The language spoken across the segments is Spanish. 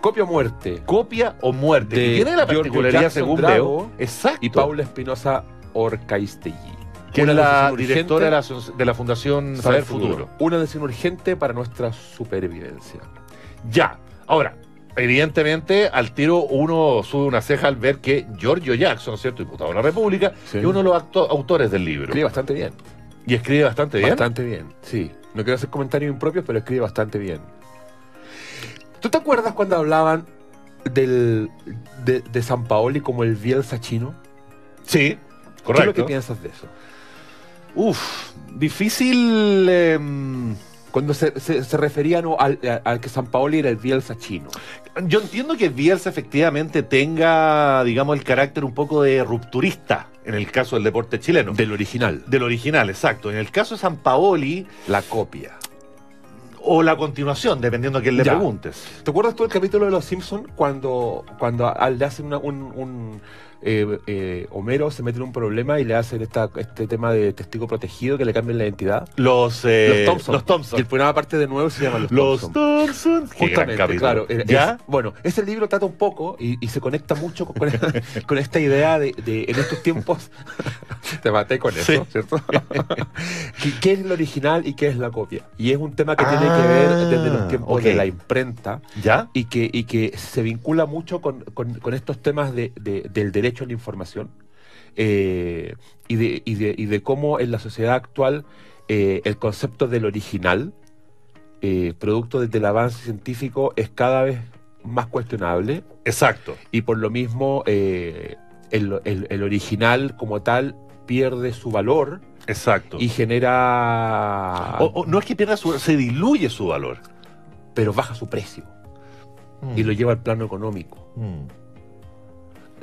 Copia o muerte. Copia o muerte. De Y tiene la Giorgio particularidad, Jackson según Drago veo, exacto, Y Paula Espinosa Orcaistegui. que es Una la decisión directora urgente, de la Fundación Saber Futuro. Una decisión urgente para nuestra supervivencia. Ya. Ahora, evidentemente, al tiro uno sube una ceja al ver que Giorgio Jackson, ¿cierto? Diputado de la República, Sí. es uno de los autores del libro. Escribe bastante bien. Y escribe bastante bien. Bastante bien, sí. No quiero hacer comentarios impropios, pero escribe bastante bien. ¿Tú te acuerdas cuando hablaban de San Paoli como el Bielsa chino? Sí, ¿Qué correcto. es lo que piensas de eso? Difícil. Cuando se referían al que San Paoli era el Bielsa chino. Yo entiendo que Bielsa efectivamente tenga, digamos, el carácter un poco de rupturista en el caso del deporte chileno. Del original. Del original, exacto. En el caso de Sampaoli, La copia. o la continuación, dependiendo a quién le Ya. preguntes. ¿Te acuerdas tú del capítulo de Los Simpsons cuando le hacen Homero se mete en un problema y le hacen este tema de testigo protegido que le cambian la identidad? Los Thompson. Los Thompson. Y el programa parte de nuevo se llama Los Los Thompson. Thompson. Qué gran Justamente, capítulo. claro. ¿Ya? Bueno, ese libro trata un poco y se conecta mucho con esta idea de en estos tiempos. Te maté con eso, Sí. ¿cierto? ¿Qué es el original y qué es la copia? Y es un tema que tiene que ver desde los tiempos ok. de la imprenta ¿Ya? y que se vincula mucho con estos temas del derecho a la información y de cómo en la sociedad actual el concepto del original, producto del avance científico, es cada vez más cuestionable Exacto. y por lo mismo el original como tal pierde su valor Exacto. y genera... O no es que pierda se diluye su valor. pero baja su precio y lo lleva al plano económico.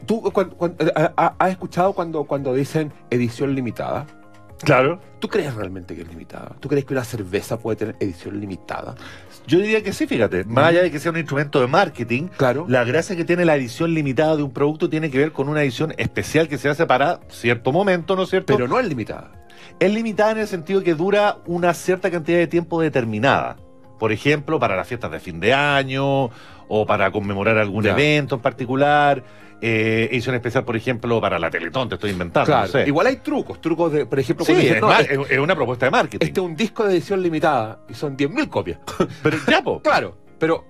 ¿Tú has escuchado cuando dicen edición limitada? Claro. ¿Tú crees realmente que es limitada? ¿Tú crees que una cerveza puede tener edición limitada? Yo diría que sí, fíjate. Más allá de que sea un instrumento de marketing, Claro. la gracia que tiene la edición limitada de un producto tiene que ver con una edición especial que se hace para cierto momento, ¿no es cierto? Pero no es limitada. Es limitada en el sentido que dura una cierta cantidad de tiempo determinada. Por ejemplo, para las fiestas de fin de año o para conmemorar algún Ya. evento en particular. Edición especial, por ejemplo, para la Teletón, te estoy inventando, Claro. no sé. Igual hay trucos de, por ejemplo, Sí, cuando dicen, es, no, es una propuesta de marketing. este es un disco de edición limitada y son 10.000 copias. Pero ya, po, Claro, pero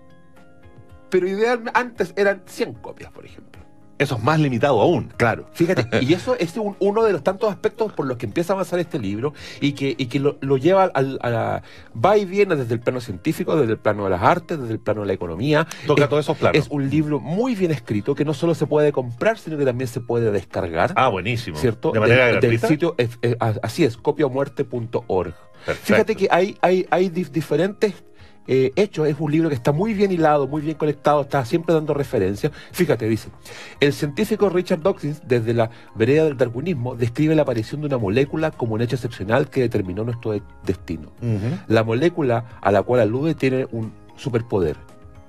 idealmente antes eran 100 copias, por ejemplo. eso es más limitado aún. Claro, fíjate, y eso es uno de los tantos aspectos por los que empieza a avanzar este libro y que lo lleva va y viene desde el plano científico, desde el plano de las artes, desde el plano de la economía. Toca todos esos planos. Es un libro muy bien escrito que no solo se puede comprar, sino que también se puede descargar. Ah, buenísimo. ¿Cierto? De manera del gratuita. sitio, así es, copiamuerte.org. Perfecto. Fíjate que hay diferentes hechos. Es un libro que está muy bien hilado, muy bien conectado, está siempre dando referencias. Fíjate, dice, el científico Richard Dawkins, desde la vereda del darwinismo, describe la aparición de una molécula como un hecho excepcional que determinó nuestro destino. Ujú. La molécula a la cual alude tiene un superpoder: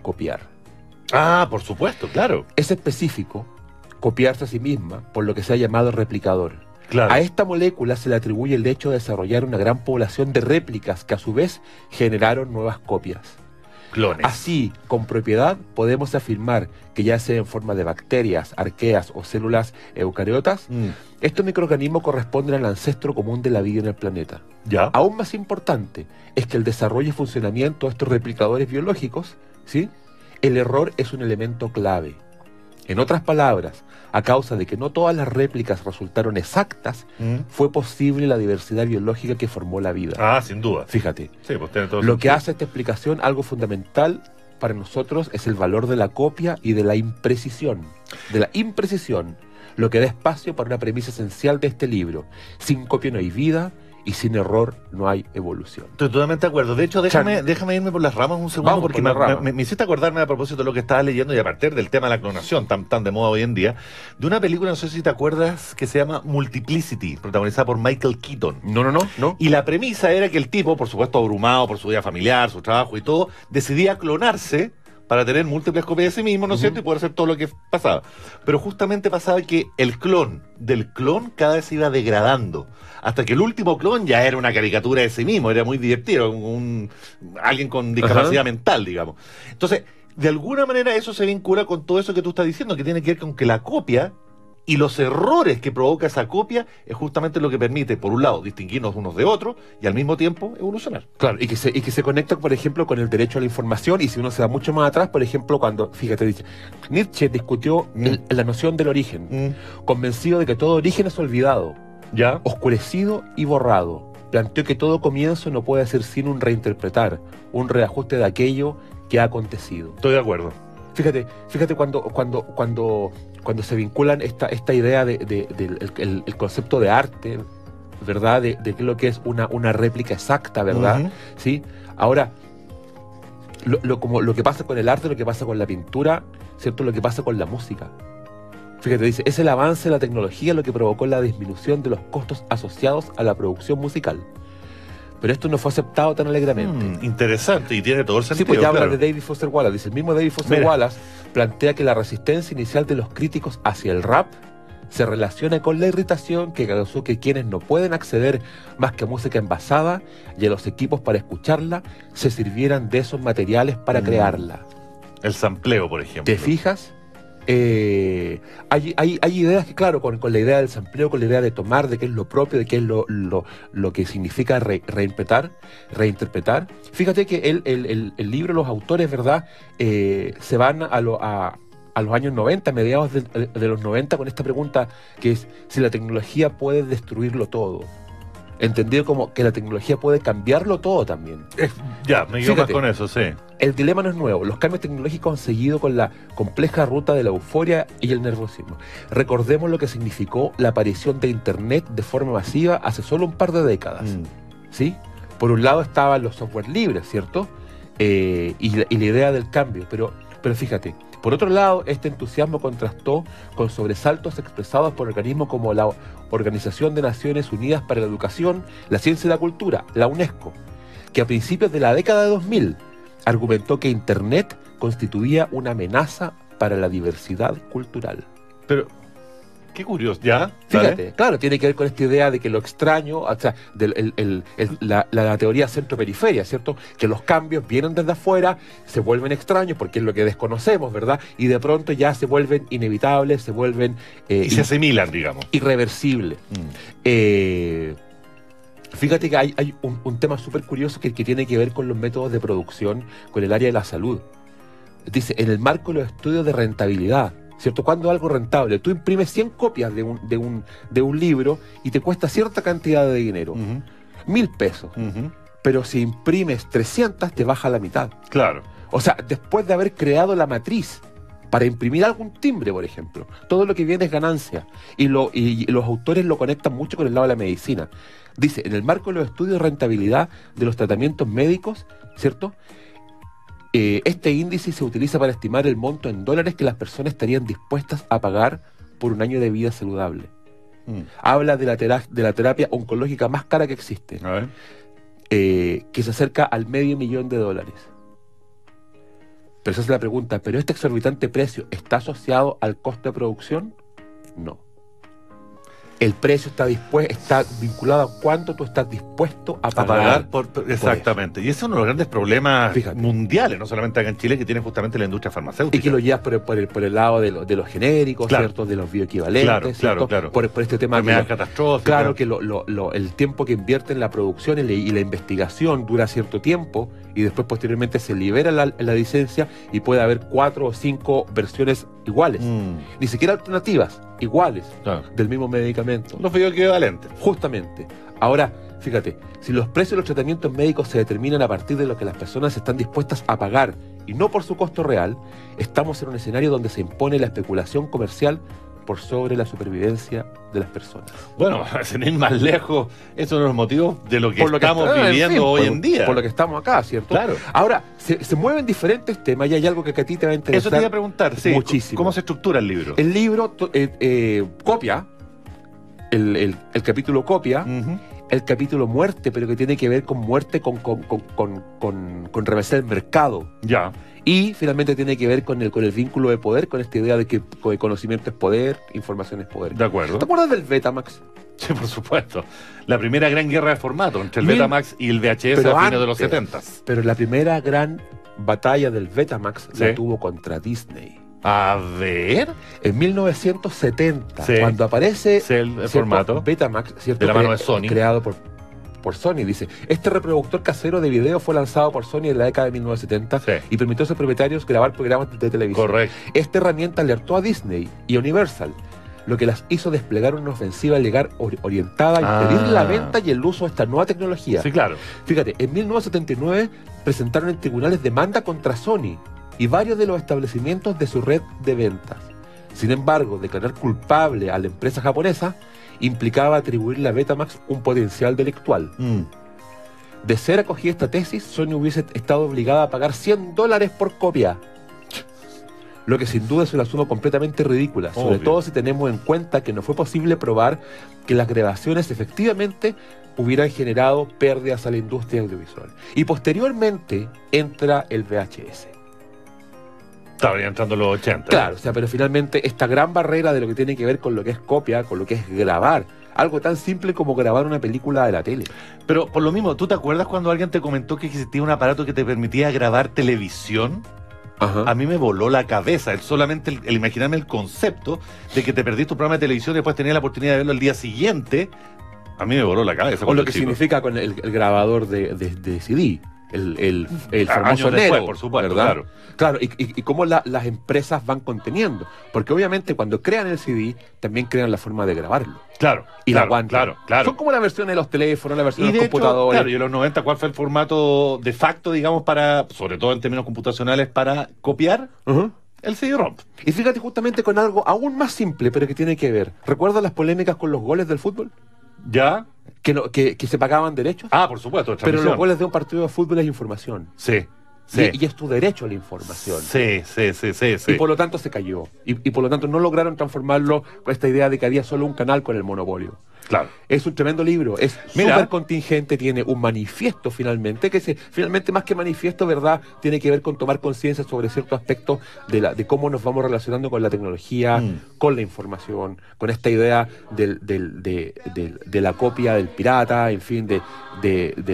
copiar. Ah, por supuesto, claro. Es específico copiarse a sí misma, por lo que se ha llamado replicador. Claro. A esta molécula se le atribuye el hecho de desarrollar una gran población de réplicas que a su vez generaron nuevas copias. Clones. Así, con propiedad, podemos afirmar que ya sea en forma de bacterias, arqueas o células eucariotas, estos microorganismos corresponden al ancestro común de la vida en el planeta. Ya. Aún más importante es que el desarrollo y funcionamiento de estos replicadores biológicos, ¿sí?, el error es un elemento clave. En otras palabras, a causa de que no todas las réplicas resultaron exactas, fue posible la diversidad biológica que formó la vida. Ah, sin duda. Fíjate, Sí, pues tiene todo lo que sentido. hace esta explicación algo fundamental para nosotros es el valor de la copia y de la imprecisión. De la imprecisión, lo que da espacio para una premisa esencial de este libro. Sin copia no hay vida y sin error no hay evolución. Estoy totalmente de acuerdo. De hecho, déjame irme por las ramas un segundo, Vamos porque por las ramas. me hiciste acordarme a propósito de lo que estaba leyendo y a partir del tema de la clonación, tan de moda hoy en día, de una película, no sé si te acuerdas, que se llama Multiplicity, protagonizada por Michael Keaton. No. Y la premisa era que el tipo, por supuesto abrumado por su vida familiar, su trabajo y todo, decidía clonarse para tener múltiples copias de sí mismo, ¿no es cierto? Y poder hacer todo lo que pasaba. Pero justamente pasaba que el clon del clon cada vez se iba degradando. Hasta que el último clon ya era una caricatura de sí mismo, era muy divertido, alguien con discapacidad mental, digamos. Entonces, de alguna manera eso se vincula con todo eso que tú estás diciendo, que tiene que ver con que la copia y los errores que provoca esa copia es justamente lo que permite, por un lado, distinguirnos unos de otros y al mismo tiempo evolucionar. Claro, y que se conecta, por ejemplo, con el derecho a la información, y si uno se da mucho más atrás, por ejemplo, cuando, fíjate, dice, Nietzsche discutió la noción del origen, convencido de que todo origen es olvidado, ¿Ya? oscurecido y borrado. Planteó que todo comienzo no puede ser sino un reinterpretar, un reajuste de aquello que ha acontecido. Estoy de acuerdo. Fíjate cuando se vinculan esta idea del el concepto de arte, ¿verdad? De qué es lo que es una réplica exacta, ¿verdad? ¿Sí? Ahora, como lo que pasa con el arte, lo que pasa con la pintura, ¿cierto? Lo que pasa con la música. Fíjate, dice, es el avance de la tecnología lo que provocó la disminución de los costos asociados a la producción musical. Pero esto no fue aceptado tan alegremente. Interesante, y tiene todo el Sí, sentido. pues ya habla claro. de David Foster Wallace. Dice, el mismo David Foster Mira. Wallace plantea que la resistencia inicial de los críticos hacia el rap se relaciona con la irritación que causó que quienes no pueden acceder más que a música envasada y a los equipos para escucharla, se sirvieran de esos materiales para crearla. El sampleo, por ejemplo. ¿Te fijas? Hay ideas que, claro, con la idea del sampleo, con la idea de tomar, de qué es lo propio, de qué es lo que significa reinterpretar. Fíjate que el libro, los autores, ¿verdad? Se van a los años 90, mediados de los 90, con esta pregunta que es si la tecnología puede destruirlo todo. Entendido como que la tecnología puede cambiarlo todo también. Ya, me quedo más Fíjate. con eso, sí. El dilema no es nuevo. Los cambios tecnológicos han seguido con la compleja ruta de la euforia y el nerviosismo. Recordemos lo que significó la aparición de Internet de forma masiva hace solo un par de décadas. ¿Sí? Por un lado estaban los software libres, ¿cierto? Y la idea del cambio. Pero fíjate, por otro lado, este entusiasmo contrastó con sobresaltos expresados por organismos como la Organización de Naciones Unidas para la Educación, la Ciencia y la Cultura, la UNESCO, que a principios de la década de 2000 argumentó que Internet constituía una amenaza para la diversidad cultural. Pero, qué curioso, ¿ya? Fíjate, Dale. claro, tiene que ver con esta idea de que lo extraño, o sea, la teoría centro-periferia, ¿cierto? Que los cambios vienen desde afuera, se vuelven extraños porque es lo que desconocemos, ¿verdad? Y de pronto ya se vuelven inevitables, se vuelven Y se asimilan, digamos. irreversibles. Fíjate que hay un tema súper curioso que tiene que ver con los métodos de producción, con el área de la salud. Dice, en el marco de los estudios de rentabilidad, ¿cierto? Cuando algo rentable, tú imprimes 100 copias de un libro y te cuesta cierta cantidad de dinero, 1.000 pesos. Pero si imprimes 300, te baja la mitad. Claro. O sea, después de haber creado la matriz para imprimir algún timbre, por ejemplo, todo lo que viene es ganancia. Y los autores lo conectan mucho con el lado de la medicina. Dice, en el marco de los estudios de rentabilidad de los tratamientos médicos, ¿cierto? Este índice se utiliza para estimar el monto en dólares que las personas estarían dispuestas a pagar por un año de vida saludable. Habla de la terapia oncológica más cara que existe, A ver. que se acerca al $500,000. Pero esa es la pregunta, ¿pero este exorbitante precio está asociado al costo de producción? No. El precio está vinculado a cuánto tú estás dispuesto a A pagar. pagar exactamente. Y ese es uno de los grandes problemas Fíjate. mundiales, no solamente acá en Chile, que tiene justamente la industria farmacéutica. Y que lo llevas por el lado de los genéricos, Claro. ¿cierto? De los bioequivalentes, Claro, ¿cierto? claro. Por este tema que Enfermedades catastróficas. claro que el tiempo que invierte en la producción y la investigación dura cierto tiempo y después posteriormente se libera la licencia y puede haber 4 o 5 versiones iguales. Ni siquiera alternativas, iguales, Claro. del mismo medicamento. Los bioequivalentes. Justamente. Ahora, fíjate, si los precios de los tratamientos médicos se determinan a partir de lo que las personas están dispuestas a pagar y no por su costo real, estamos en un escenario donde se impone la especulación comercial por sobre la supervivencia de las personas. Bueno, sin ir más lejos, eso es uno de los motivos de lo que Por lo que estamos en viviendo fin, hoy por- en día. Por lo que estamos acá, ¿cierto? Claro. Ahora, se mueven diferentes temas y hay algo que a ti te va a interesar. Eso te iba a preguntar, sí. muchísimo. ¿Cómo se estructura el libro? El libro copia, el capítulo copia, Ujú. el capítulo muerte, pero que tiene que ver con muerte con reversar el mercado. Ya. Y finalmente tiene que ver con el vínculo de poder, con esta idea de que conocimiento es poder, información es poder. De acuerdo. ¿Te acuerdas del Betamax? Sí, por supuesto. La primera gran guerra de formato entre el Mil- Betamax y el VHS Pero a fines de los antes. 70. Pero la primera gran batalla del Betamax Sí. la tuvo contra Disney. A ver. En 1970, Sí. cuando aparece Sí, el ¿cierto? formato. Betamax, ¿cierto? De la mano de Sony. Creado por Sony, dice. Este reproductor casero de video fue lanzado por Sony en la década de 1970 Sí. y permitió a sus propietarios grabar programas de televisión. Correcto. Esta herramienta alertó a Disney y a Universal, lo que las hizo desplegar una ofensiva legal orientada a impedir Ah. la venta y el uso de esta nueva tecnología. Sí, claro. Fíjate, en 1979 presentaron en tribunales demanda contra Sony y varios de los establecimientos de su red de ventas. Sin embargo, declarar culpable a la empresa japonesa implicaba atribuirle a Betamax un potencial delictual. De ser acogida esta tesis, Sony hubiese estado obligada a pagar $100 por copia. Lo que sin duda es una suma completamente ridícula, sobre Obvio. todo si tenemos en cuenta que no fue posible probar que las grabaciones efectivamente hubieran generado pérdidas a la industria audiovisual. Y posteriormente entra el VHS. Estaba ya entrando los 80. Claro, o sea, pero finalmente esta gran barrera de lo que tiene que ver con lo que es copia, con lo que es grabar, algo tan simple como grabar una película de la tele. Pero por lo mismo, ¿tú te acuerdas cuando alguien te comentó que existía un aparato que te permitía grabar televisión? Ajá. A mí me voló la cabeza. Solamente el imaginarme el concepto de que te perdiste un programa de televisión y después tenías la oportunidad de verlo el día siguiente. A mí me voló la cabeza. O cuando lo que chico. significa con el grabador de CD, el famoso Años después, Nero, por supuesto, ¿verdad? claro. Claro, y cómo las empresas van conteniendo. Porque obviamente cuando crean el CD, también crean la forma de grabarlo. Claro. Y la claro, aguantan. Claro, claro. Son como la versión de los teléfonos, la versión Y de de los hecho, computadores. claro, y en los 90, ¿cuál fue el formato de facto, digamos, para, sobre todo en términos computacionales, para copiar? Ujú. El CD-ROM. Y fíjate justamente con algo aún más simple, pero que tiene que ver. ¿Recuerdas las polémicas con los goles del fútbol? ¿Ya? Que se pagaban derechos. Ah, por supuesto, pero transmisión. los goles de un partido de fútbol es información. Sí, sí. Y es tu derecho a la información. Sí. Y por lo tanto se cayó. Y por lo tanto no lograron transformarlo con esta idea de que había solo un canal con el monopolio. Claro. Es un tremendo libro, es Mira. súper contingente, tiene un manifiesto finalmente, finalmente más que manifiesto, ¿verdad? Tiene que ver con tomar conciencia sobre ciertos aspectos de cómo nos vamos relacionando con la tecnología, con la información, con esta idea de la copia del pirata, en fin, de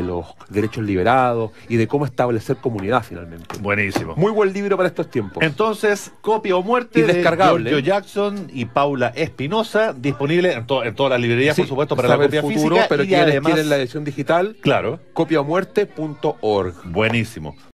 los derechos liberados y de cómo establecer comunidad finalmente. Buenísimo. Muy buen libro para estos tiempos. Entonces, Copia o Muerte Y de descargable. Giorgio Jackson y Paula Espinosa, disponible en todas las librerías, Sí, por supuesto, para la Saber copia Futuro, física. pero y quienes además, quieren la edición digital, claro, copiaomuerte.org. buenísimo.